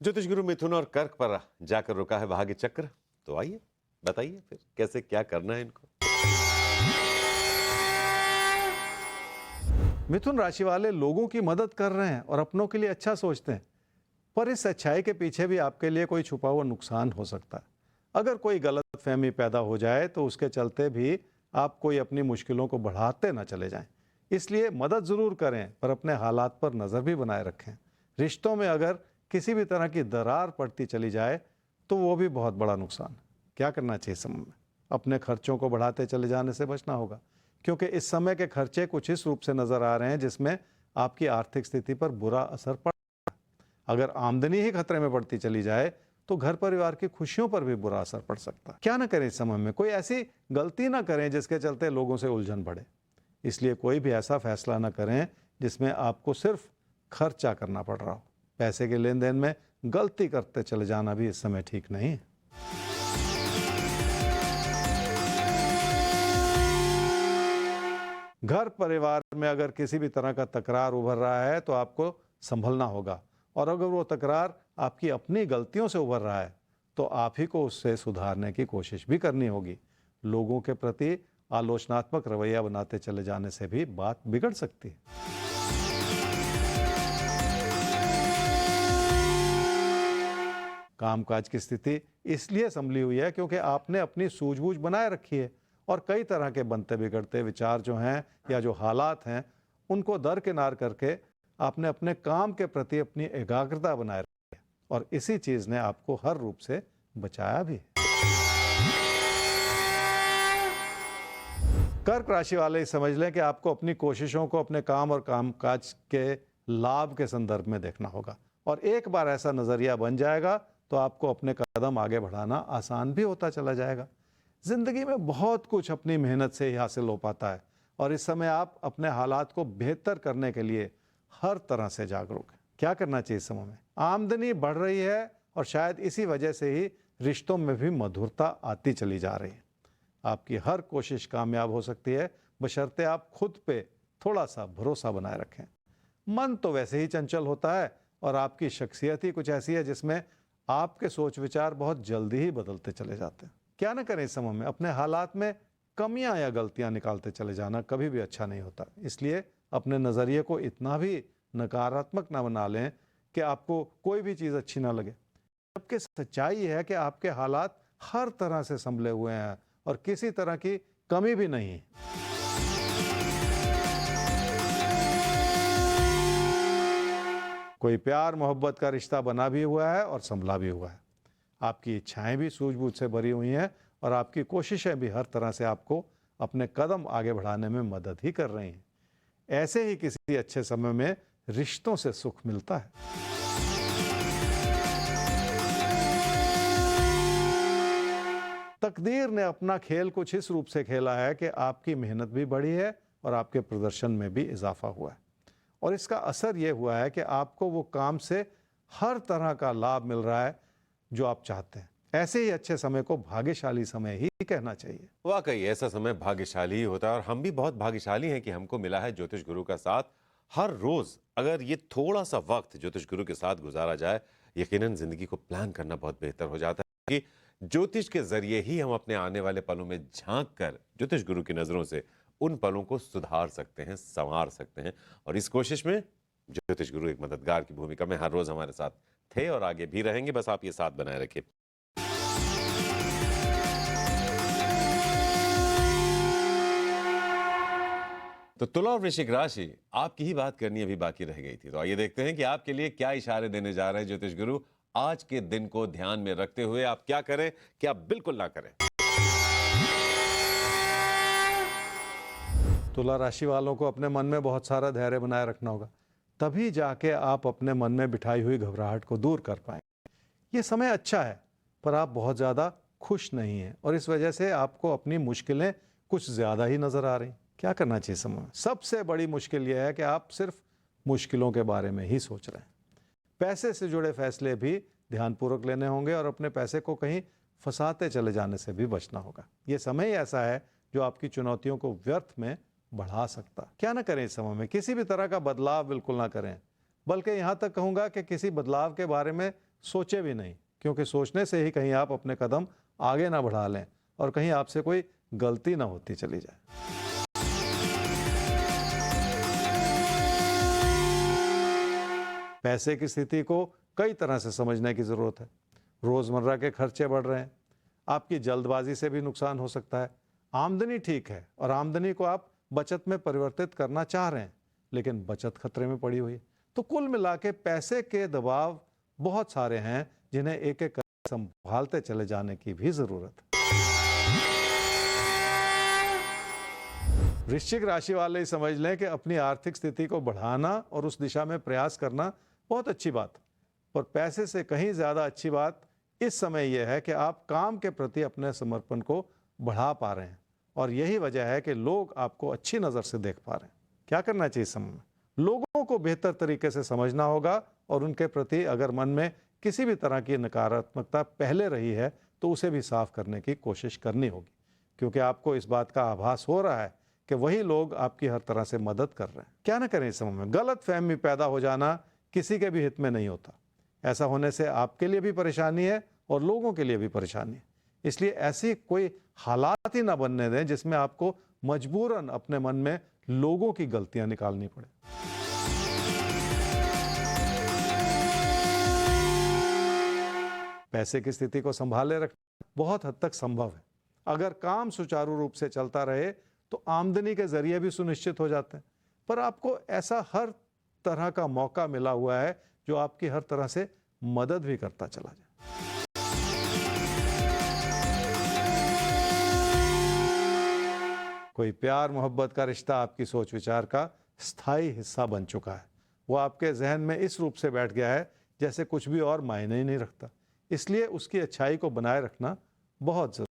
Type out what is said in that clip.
ज्योतिष गुरु मिथुन और कर्क पर जाकर रुका है भाग्य चक्र। तो आइए बताइए फिर कैसे क्या करना है इनको। मिथुन राशि वाले लोगों की मदद कर रहे हैं और अपनों के लिए अच्छा सोचते हैं, पर इस अच्छाई के पीछे भी आपके लिए कोई छुपा हुआ नुकसान हो सकता है। अगर कोई गलतफहमी पैदा हो जाए तो उसके चलते भी आप कोई अपनी मुश्किलों को बढ़ाते ना चले जाएं। इसलिए मदद जरूर करें, पर अपने हालात पर नजर भी बनाए रखें। रिश्तों में अगर किसी भी तरह की दरार पड़ती चली जाए तो वो भी बहुत बड़ा नुकसान है। क्या करना चाहिए समय में? अपने खर्चों को बढ़ाते चले जाने से बचना होगा, क्योंकि इस समय के खर्चे कुछ इस रूप से नजर आ रहे हैं जिसमें आपकी आर्थिक स्थिति पर बुरा असर पड़। अगर आमदनी ही खतरे में बढ़ती चली जाए तो घर परिवार की खुशियों पर भी बुरा असर पड़ सकता है। क्या ना करें इस समय में? कोई ऐसी गलती ना करें जिसके चलते लोगों से उलझन बढ़े। इसलिए कोई भी ऐसा फैसला ना करें जिसमें आपको सिर्फ खर्चा करना पड़ रहा हो। पैसे के लेन देन में गलती करते चले जाना भी इस समय ठीक नहीं है। घर परिवार में अगर किसी भी तरह का तकरार उभर रहा है तो आपको संभलना होगा, और अगर वो तकरार आपकी अपनी गलतियों से उभर रहा है तो आप ही को उससे सुधारने की कोशिश भी करनी होगी। लोगों के प्रति आलोचनात्मक रवैया बनाते चले जाने से भी बात बिगड़ सकती है। कामकाज की स्थिति इसलिए संभली हुई है क्योंकि आपने अपनी सूझबूझ बनाए रखी है, और कई तरह के बनते बिगड़ते विचार जो हैं या जो हालात हैं उनको दरकिनार करके आपने अपने काम के प्रति अपनी एकाग्रता बनाए रखी है, और इसी चीज ने आपको हर रूप से बचाया भी है। कर्क राशि वाले समझ लें कि आपको अपनी कोशिशों को अपने काम और कामकाज के लाभ के संदर्भ में देखना होगा, और एक बार ऐसा नजरिया बन जाएगा तो आपको अपने कदम आगे बढ़ाना आसान भी होता चला जाएगा। जिंदगी में बहुत कुछ अपनी मेहनत से ही हासिल हो पाता है, और इस समय आप अपने हालात को बेहतर करने के लिए हर तरह से जागरूक हैं। क्या करना चाहिए इस समय में? आमदनी बढ़ रही है और शायद इसी वजह से ही रिश्तों में भी मधुरता आती चली जा रही है। आपकी हर कोशिश कामयाब हो सकती है, बशर्ते आप खुद पे थोड़ा सा भरोसा बनाए रखें। मन तो वैसे ही चंचल होता है, और आपकी शख्सियत ही कुछ ऐसी है जिसमें आपके सोच विचार बहुत जल्दी ही बदलते चले जाते हैं। क्या ना करें इस समय में? अपने हालात में कमियां या गलतियां निकालते चले जाना कभी भी अच्छा नहीं होता। इसलिए अपने नजरिए को इतना भी नकारात्मक ना बना लें कि आपको कोई भी चीज अच्छी ना लगे। जबकि सच्चाई है कि आपके हालात हर तरह से संभले हुए हैं और किसी तरह की कमी भी नहीं है। कोई प्यार मोहब्बत का रिश्ता बना भी हुआ है और संभला भी हुआ है। आपकी इच्छाएं भी सूझबूझ से भरी हुई हैं, और आपकी कोशिशें भी हर तरह से आपको अपने कदम आगे बढ़ाने में मदद ही कर रही हैं। ऐसे ही किसी अच्छे समय में रिश्तों से सुख मिलता है। तकदीर ने अपना खेल कुछ इस रूप से खेला है कि आपकी मेहनत भी बढ़ी है और आपके प्रदर्शन में भी इजाफा हुआ है, और इसका असर यह हुआ है कि आपको वो काम से हर तरह का लाभ मिल रहा है जो आप चाहते हैं। ऐसे ही अच्छे समय को भाग्यशाली समय ही कहना चाहिए। वाकई ऐसा समय भाग्यशाली ही होता है, और हम भी बहुत भाग्यशाली हैं कि हमको मिला है ज्योतिष गुरु का साथ। हर रोज अगर ये थोड़ा सा वक्त ज्योतिष गुरु के साथ गुजारा जाए, यकीनन जिंदगी को प्लान करना बहुत बेहतर हो जाता है। कि ज्योतिष के जरिए ही हम अपने आने वाले पलों में झांक कर ज्योतिष गुरु की नजरों से उन पलों को सुधार सकते हैं, संवार सकते हैं। और इस कोशिश में ज्योतिष गुरु एक मददगार की भूमिका में हर रोज हमारे साथ थे और आगे भी रहेंगे। बस आप ये साथ बनाए रखिए। तो तुला और वृश्चिक राशि, आपकी ही बात करनी अभी बाकी रह गई थी। तो आइए देखते हैं कि आपके लिए क्या इशारे देने जा रहे हैं ज्योतिष गुरु। आज के दिन को ध्यान में रखते हुए आप क्या करें, क्या बिल्कुल ना करें। तुला राशि वालों को अपने मन में बहुत सारा धैर्य बनाए रखना होगा, तभी जाके आप अपने मन में बिठाई हुई घबराहट को दूर कर पाएंगे। ये समय अच्छा है, पर आप बहुत ज़्यादा खुश नहीं हैं, और इस वजह से आपको अपनी मुश्किलें कुछ ज़्यादा ही नज़र आ रही। क्या करना चाहिए समय में? सबसे बड़ी मुश्किल यह है कि आप सिर्फ मुश्किलों के बारे में ही सोच रहे हैं। पैसे से जुड़े फैसले भी ध्यानपूर्वक लेने होंगे, और अपने पैसे को कहीं फंसाते चले जाने से भी बचना होगा। ये समय ही ऐसा है जो आपकी चुनौतियों को व्यर्थ में बढ़ा सकता है। क्या ना करें इस समय में? किसी भी तरह का बदलाव बिल्कुल ना करें, बल्कि यहाँ तक कहूँगा कि किसी बदलाव के बारे में सोचे भी नहीं, क्योंकि सोचने से ही कहीं आप अपने कदम आगे ना बढ़ा लें और कहीं आपसे कोई गलती ना होती चली जाए। पैसे की स्थिति को कई तरह से समझने की ज़रूरत है। रोज़मर्रा के खर्चे बढ़ रहे हैं, आपकी जल्दबाजी से भी नुकसान हो सकता है। आमदनी ठीक है और आमदनी को आप बचत में परिवर्तित करना चाह रहे हैं, लेकिन बचत खतरे में पड़ी हुई है। तो कुल मिला के पैसे के दबाव बहुत सारे हैं, जिन्हें एक एक करके संभालते चले जाने की भी ज़रूरत है। वृश्चिक राशि वाले ही समझ लें कि अपनी आर्थिक स्थिति को बढ़ाना और उस दिशा में प्रयास करना बहुत अच्छी बात है, पर पैसे से कहीं ज़्यादा अच्छी बात इस समय यह है कि आप काम के प्रति अपने समर्पण को बढ़ा पा रहे हैं और यही वजह है कि लोग आपको अच्छी नज़र से देख पा रहे हैं। क्या करना चाहिए इस समय में? लोगों को बेहतर तरीके से समझना होगा और उनके प्रति अगर मन में किसी भी तरह की नकारात्मकता पहले रही है तो उसे भी साफ करने की कोशिश करनी होगी, क्योंकि आपको इस बात का आभास हो रहा है कि वही लोग आपकी हर तरह से मदद कर रहे हैं। क्या ना करें इस समय में? गलत फहमी पैदा हो जाना किसी के भी हित में नहीं होता। ऐसा होने से आपके लिए भी परेशानी है और लोगों के लिए भी परेशानी है। इसलिए ऐसी कोई हालात ही ना बनने दें जिसमें आपको मजबूरन अपने मन में लोगों की गलतियां निकालनी पड़े। पैसे की स्थिति को संभाले रखना बहुत हद तक संभव है। अगर काम सुचारू रूप से चलता रहे तो आमदनी के जरिए भी सुनिश्चित हो जाते हैं, पर आपको ऐसा हर तरह का मौका मिला हुआ है जो आपकी हर तरह से मदद भी करता चला जाए। कोई प्यार मोहब्बत का रिश्ता आपकी सोच विचार का स्थायी हिस्सा बन चुका है। वो आपके जहन में इस रूप से बैठ गया है जैसे कुछ भी और मायने ही नहीं रखता। इसलिए उसकी अच्छाई को बनाए रखना बहुत जरूरी है।